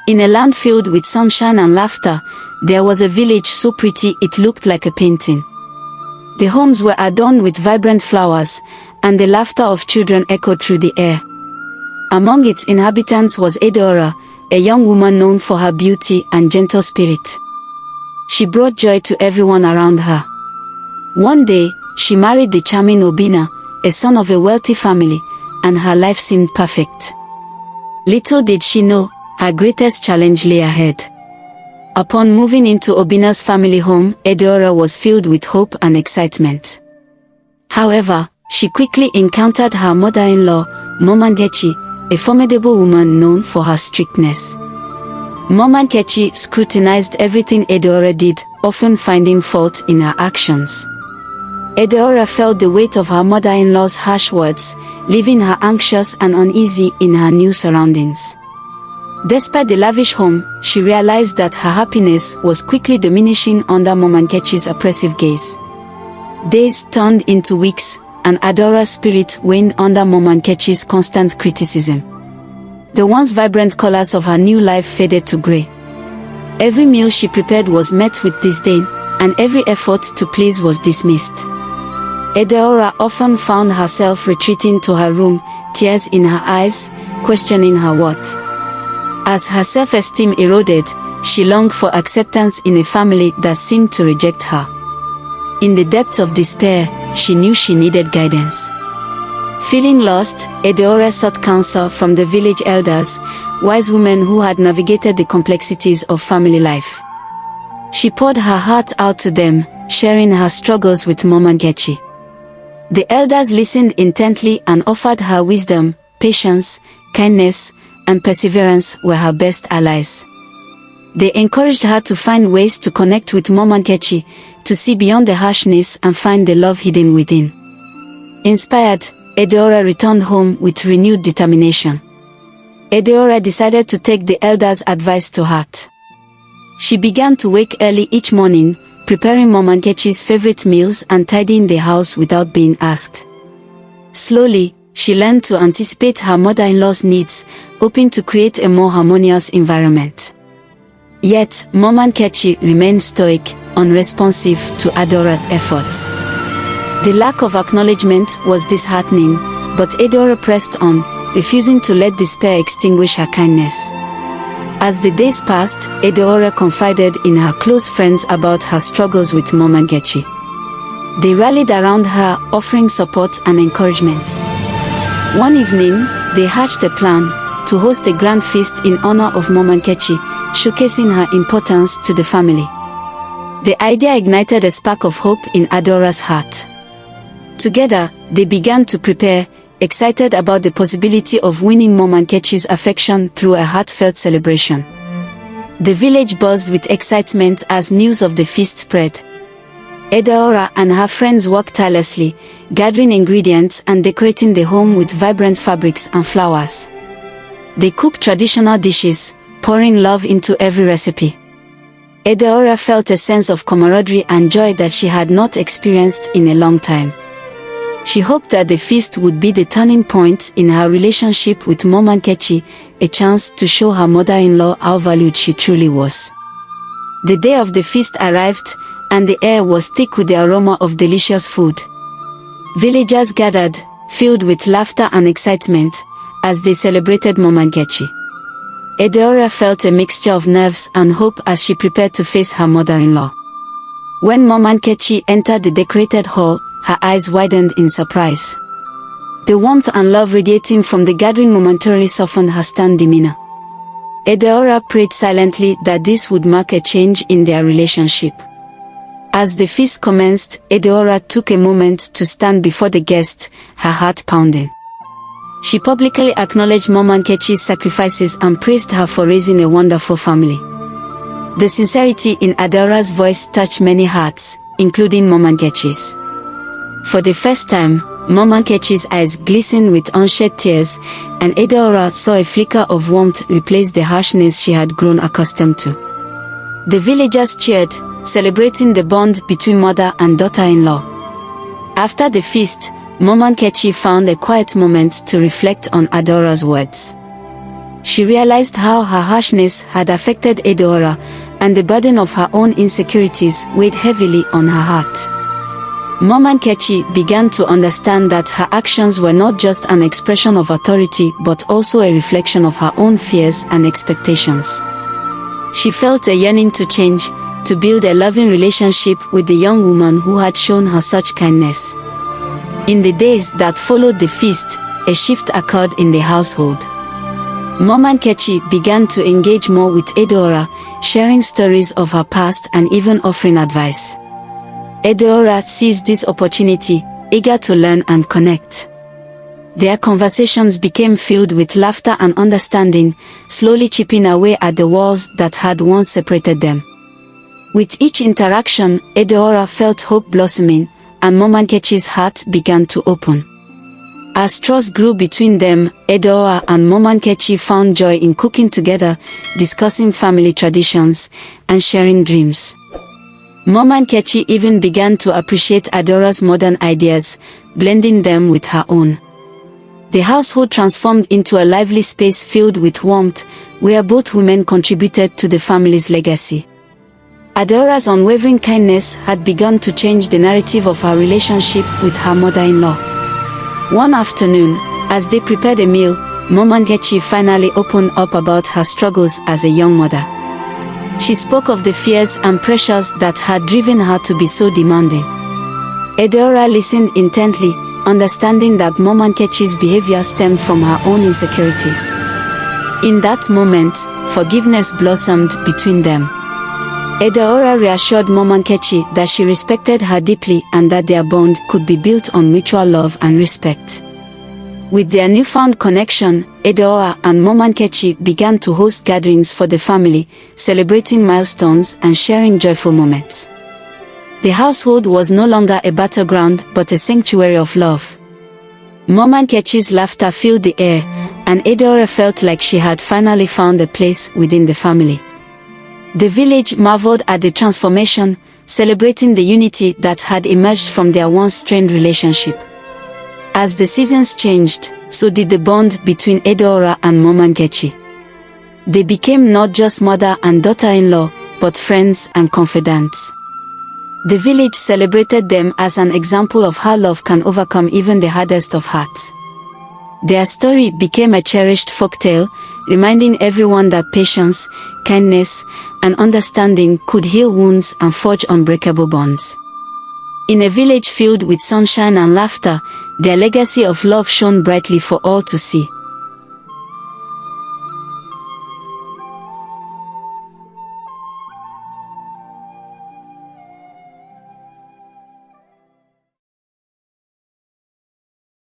In a land filled with sunshine and laughter, there was a village so pretty it looked like a painting. The homes were adorned with vibrant flowers, and the laughter of children echoed through the air. Among its inhabitants was Edeora, a young woman known for her beauty and gentle spirit. She brought joy to everyone around her. One day, she married the charming Obinna, a son of a wealthy family, and her life seemed perfect. Little did she know, her greatest challenge lay ahead. Upon moving into Obinna's family home, Edeora was filled with hope and excitement. However, she quickly encountered her mother-in-law, Momankechi, a formidable woman known for her strictness. Momankechi scrutinized everything Edeora did, often finding fault in her actions. Edeora felt the weight of her mother-in-law's harsh words, leaving her anxious and uneasy in her new surroundings. Despite the lavish home, she realized that her happiness was quickly diminishing under Momankechi's oppressive gaze. Days turned into weeks, and Edeora's spirit waned under Momankechi's constant criticism. The once vibrant colors of her new life faded to gray. Every meal she prepared was met with disdain, and every effort to please was dismissed. Edeora often found herself retreating to her room, tears in her eyes, questioning her worth. As her self-esteem eroded, she longed for acceptance in a family that seemed to reject her. In the depths of despair, she knew she needed guidance. Feeling lost, Edeora sought counsel from the village elders, wise women who had navigated the complexities of family life. She poured her heart out to them, sharing her struggles with Momankechi. The elders listened intently and offered her wisdom, patience, kindness, and perseverance were her best allies. They encouraged her to find ways to connect with Momankechi, to see beyond the harshness and find the love hidden within. Inspired, Edeora returned home with renewed determination. Edeora decided to take the elders' advice to heart. She began to wake early each morning, preparing Momankechi's favorite meals and tidying the house without being asked. Slowly, she learned to anticipate her mother-in-law's needs, hoping to create a more harmonious environment. Yet, Momankechi remained stoic, unresponsive to Edeora's efforts. The lack of acknowledgement was disheartening, but Edeora pressed on, refusing to let despair extinguish her kindness. As the days passed, Edeora confided in her close friends about her struggles with Momankechi. They rallied around her, offering support and encouragement. One evening, they hatched a plan to host a grand feast in honor of Momankechi, showcasing her importance to the family. The idea ignited a spark of hope in Edeora's heart. Together, they began to prepare, excited about the possibility of winning Momankechi's affection through a heartfelt celebration. The village buzzed with excitement as news of the feast spread. Edeora and her friends worked tirelessly, gathering ingredients and decorating the home with vibrant fabrics and flowers. They cooked traditional dishes, pouring love into every recipe. Edeora felt a sense of camaraderie and joy that she had not experienced in a long time. She hoped that the feast would be the turning point in her relationship with Momankechi, a chance to show her mother-in-law how valued she truly was. The day of the feast arrived, and the air was thick with the aroma of delicious food. Villagers gathered, filled with laughter and excitement, as they celebrated Momankechi. Edeora felt a mixture of nerves and hope as she prepared to face her mother-in-law. When Momankechi entered the decorated hall, her eyes widened in surprise. The warmth and love radiating from the gathering momentarily softened her stern demeanor. Edeora prayed silently that this would mark a change in their relationship. As the feast commenced, Edeora took a moment to stand before the guests, her heart pounding. She publicly acknowledged Momankechi's sacrifices and praised her for raising a wonderful family. The sincerity in Edeora's voice touched many hearts, including Momankechi's. For the first time, Momankechi's eyes glistened with unshed tears, and Edeora saw a flicker of warmth replace the harshness she had grown accustomed to. The villagers cheered, celebrating the bond between mother and daughter-in-law. After the feast, Momankechi found a quiet moment to reflect on Edeora's words. She realized how her harshness had affected Edeora, and the burden of her own insecurities weighed heavily on her heart. Mom Nkechi began to understand that her actions were not just an expression of authority but also a reflection of her own fears and expectations. She felt a yearning to change, to build a loving relationship with the young woman who had shown her such kindness. In the days that followed the feast, a shift occurred in the household. Mom Nkechi began to engage more with Edeora, sharing stories of her past and even offering advice. Edeora seized this opportunity, eager to learn and connect. Their conversations became filled with laughter and understanding, slowly chipping away at the walls that had once separated them. With each interaction, Edeora felt hope blossoming, and Mom Nkechi's heart began to open. As trust grew between them, Edeora and Mom Nkechi found joy in cooking together, discussing family traditions, and sharing dreams. Mom Nkechi even began to appreciate Edeora's modern ideas, blending them with her own. The household transformed into a lively space filled with warmth, where both women contributed to the family's legacy. Edeora's unwavering kindness had begun to change the narrative of her relationship with her mother-in-law. One afternoon, as they prepared a meal, Mom Nkechi finally opened up about her struggles as a young mother. She spoke of the fears and pressures that had driven her to be so demanding. Edeora listened intently, understanding that Mom Nkechi's behavior stemmed from her own insecurities. In that moment, forgiveness blossomed between them. Edeora reassured Mom Nkechi that she respected her deeply and that their bond could be built on mutual love and respect. With their newfound connection, Edeora and Mom Nkechi began to host gatherings for the family, celebrating milestones and sharing joyful moments. The household was no longer a battleground but a sanctuary of love. Mom Nkechi's laughter filled the air, and Edeora felt like she had finally found a place within the family. The village marveled at the transformation, celebrating the unity that had emerged from their once strained relationship. As the seasons changed, so did the bond between Edeora and Mom Nkechi. They became not just mother and daughter-in-law, but friends and confidants. The village celebrated them as an example of how love can overcome even the hardest of hearts. Their story became a cherished folktale, reminding everyone that patience, kindness, and understanding could heal wounds and forge unbreakable bonds. In a village filled with sunshine and laughter, their legacy of love shone brightly for all to see.